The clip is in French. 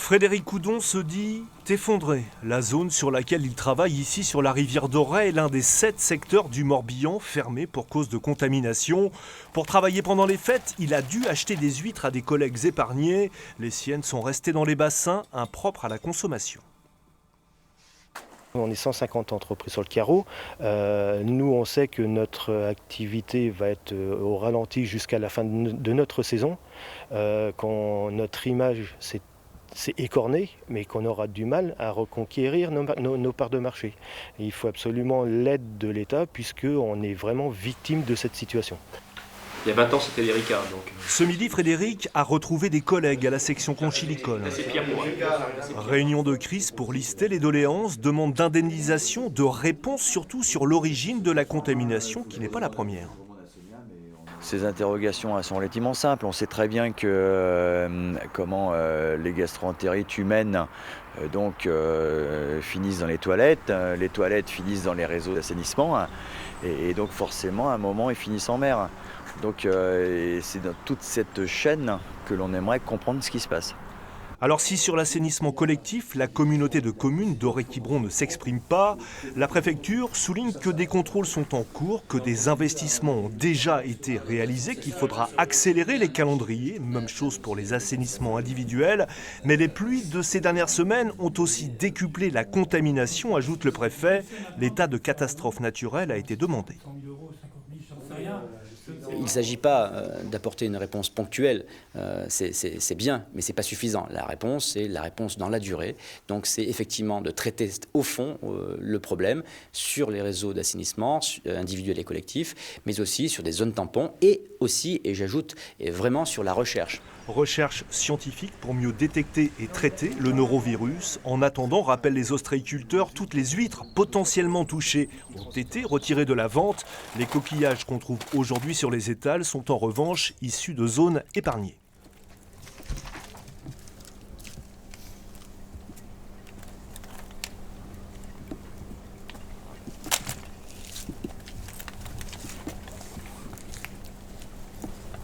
Frédéric Coudon se dit effondré. La zone sur laquelle il travaille ici sur la rivière d'Auray est l'un des 7 secteurs du Morbihan fermés pour cause de contamination. Pour travailler pendant les fêtes, il a dû acheter des huîtres à des collègues épargnés. Les siennes sont restées dans les bassins, impropres à la consommation. On est 150 entreprises sur le carreau. Nous, on sait que notre activité va être au ralenti jusqu'à la fin de notre saison. Quand notre image s'est écorné, mais qu'on aura du mal à reconquérir nos parts de marché. Et il faut absolument l'aide de l'État puisqu'on est vraiment victime de cette situation. Il y a 20 ans, c'était les Ricards. Ce midi, Frédéric a retrouvé des collègues à la section Conchilicole. Réunion de crise pour lister les doléances, demande d'indemnisation, de réponse surtout sur l'origine de la contamination qui n'est pas la première. Ces interrogations elles sont relativement simples. On sait très bien que les gastro-entérites humaines finissent dans les toilettes finissent dans les réseaux d'assainissement et donc forcément à un moment ils finissent en mer. Donc c'est dans toute cette chaîne que l'on aimerait comprendre ce qui se passe. Alors si sur l'assainissement collectif, la communauté de communes d'Auray-Quiberon ne s'exprime pas, la préfecture souligne que des contrôles sont en cours, que des investissements ont déjà été réalisés, qu'il faudra accélérer les calendriers, même chose pour les assainissements individuels. Mais les pluies de ces dernières semaines ont aussi décuplé la contamination, ajoute le préfet. L'état de catastrophe naturelle a été demandé. Il ne s'agit pas d'apporter une réponse ponctuelle, c'est bien, mais ce n'est pas suffisant. La réponse, c'est la réponse dans la durée. Donc c'est effectivement de traiter au fond le problème sur les réseaux d'assainissement individuels et collectifs, mais aussi sur des zones tampons et aussi, et j'ajoute, vraiment sur la recherche. Recherche scientifique pour mieux détecter et traiter le norovirus. En attendant, rappellent les ostréiculteurs, toutes les huîtres potentiellement touchées ont été retirées de la vente. Les coquillages qu'on trouve aujourd'hui sur les étals sont en revanche issus de zones épargnées.